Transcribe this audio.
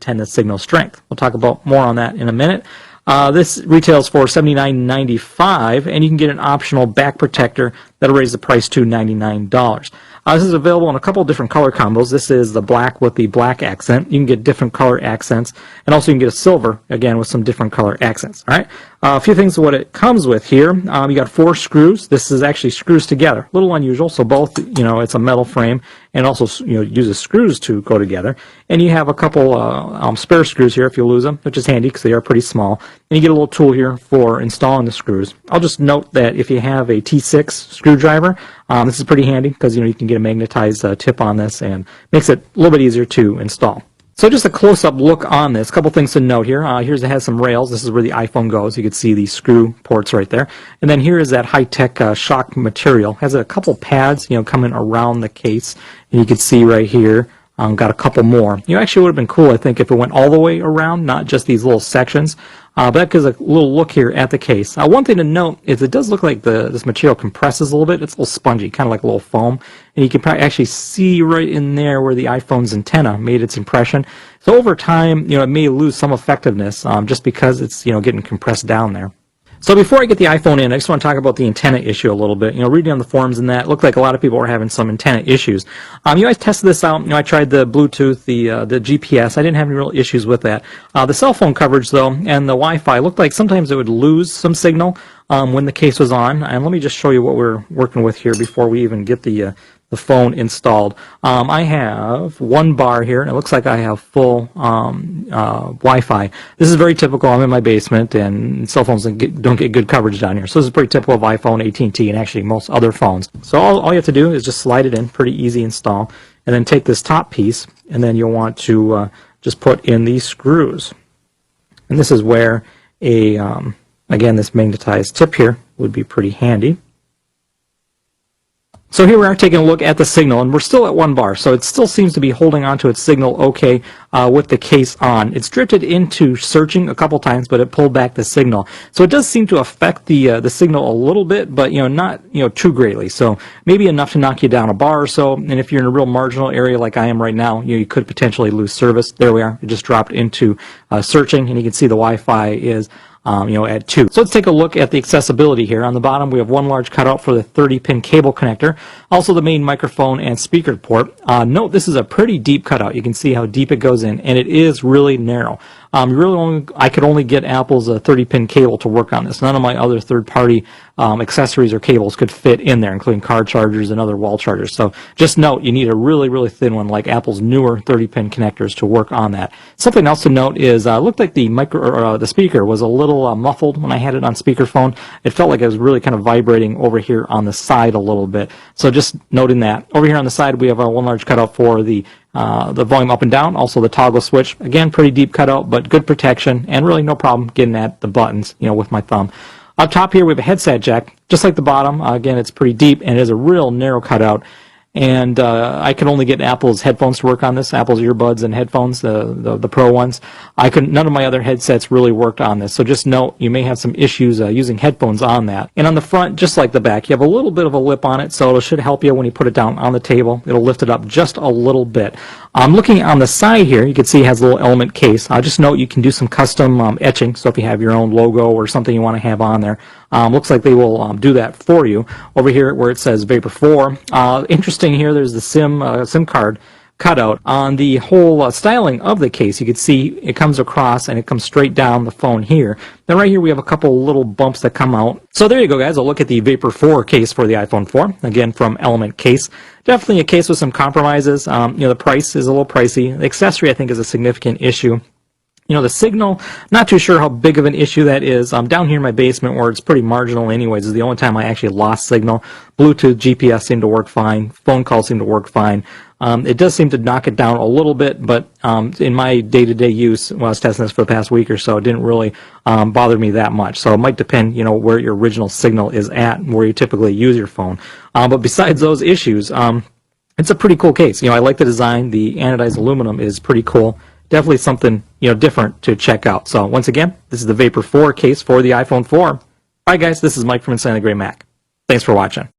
antenna signal strength. We'll talk about more on that in a minute. This retails for $79.95, and you can get an optional back protector that'll raise the price to $99. This is available in a couple of different color combos. This is the black with the black accent. You can get different color accents, and also you can get a silver, again, with some different color accents. All right. A few things of what it comes with here. You got 4 screws. This is actually screws together. A little unusual. So both, it's a metal frame, and also, uses screws to go together. And you have a couple spare screws here if you lose them, which is handy because they are pretty small. And you get a little tool here for installing the screws. I'll just note that if you have a T6 screwdriver, this is pretty handy because you can get a magnetized tip on this and makes it a little bit easier to install. So just a close-up look on this. A couple things to note here. Here's it has some rails. This is where the iPhone goes. You can see the screw ports right there. And then here is that high-tech shock material. It has a couple pads, coming around the case. And you can see right here, got a couple more. Actually would have been cool, I think, if it went all the way around, not just these little sections. But that gives a little look here at the case. One thing to note is it does look like this material compresses a little bit. It's a little spongy, kind of like a little foam. And you can probably actually see right in there where the iPhone's antenna made its impression. So over time, it may lose some effectiveness just because it's, getting compressed down there. So before I get the iPhone in, I just want to talk about the antenna issue a little bit. Reading on the forums and that, it looked like a lot of people were having some antenna issues. I tested this out. I tried the Bluetooth, the GPS. I didn't have any real issues with that. The cell phone coverage, though, and the Wi-Fi looked like sometimes it would lose some signal when the case was on. And let me just show you what we're working with here before we even get the phone installed. I have 1 bar here, and it looks like I have full Wi-Fi. This is very typical. I'm in my basement, and cell phones don't get good coverage down here. So this is pretty typical of iPhone, AT&T, and actually most other phones. So all you have to do is just slide it in, pretty easy install, and then take this top piece, and then you'll want to just put in these screws. And this is where again, this magnetized tip here would be pretty handy. So here we are taking a look at the signal, and we're still at 1 bar, so it still seems to be holding on to its signal okay with the case on. It's drifted into searching a couple times, but it pulled back the signal. So it does seem to affect the signal a little bit, but not too greatly. So maybe enough to knock you down a bar or so. And if you're in a real marginal area like I am right now, you could potentially lose service. There we are. It just dropped into searching, and you can see the Wi-Fi is at 2. So let's take a look at the accessibility here. On the bottom, we have 1 large cutout for the 30-pin cable connector, also the main microphone and speaker port. Note this is a pretty deep cutout. You can see how deep it goes in, and it is really narrow. I could only get Apple's 30-pin cable to work on this. None of my other third-party accessories or cables could fit in there, including car chargers and other wall chargers. So just note, you need a really, really thin one like Apple's newer 30-pin connectors to work on that. Something else to note is it looked like the speaker was a little muffled when I had it on speakerphone. It felt like it was really kind of vibrating over here on the side a little bit. So just noting that. Over here on the side, we have 1 large cutout for the volume up and down, also the toggle switch. Again, pretty deep cutout, but good protection, and really no problem getting at the buttons, with my thumb. Up top here, we have a headset jack, just like the bottom. Again, it's pretty deep, and it is a real narrow cutout. And I could only get Apple's headphones to work on this, Apple's earbuds and headphones, the Pro ones. None of my other headsets really worked on this. So just note, you may have some issues using headphones on that. And on the front, just like the back, you have a little bit of a lip on it, so it should help you when you put it down on the table. It'll lift it up just a little bit. Looking on the side here, you can see it has a little ElementCase. Just note you can do some custom etching, so if you have your own logo or something you want to have on there, looks like they will do that for you. Over here where it says Vapor 4, interesting here, there's the SIM card cutout. On the whole styling of the case, you can see it comes across and it comes straight down the phone here. Then right here we have a couple little bumps that come out. So there you go, guys. A look at the Vapor 4 case for the iPhone 4, again from ElementCase. Definitely a case with some compromises. The price is a little pricey. The accessory, I think, is a significant issue. The signal, not too sure how big of an issue that is. Down here in my basement where it's pretty marginal anyways is the only time I actually lost signal. Bluetooth, GPS seemed to work fine. Phone calls seemed to work fine. It does seem to knock it down a little bit, but in my day-to-day use, when I was testing this for the past week or so, it didn't really bother me that much. So it might depend, where your original signal is at and where you typically use your phone. But besides those issues, it's a pretty cool case. I like the design. The anodized aluminum is pretty cool. Definitely something, different to check out. So once again, this is the Vapor 4 case for the iPhone 4. All right, guys, this is Mike from Inside the Gray Mac. Thanks for watching.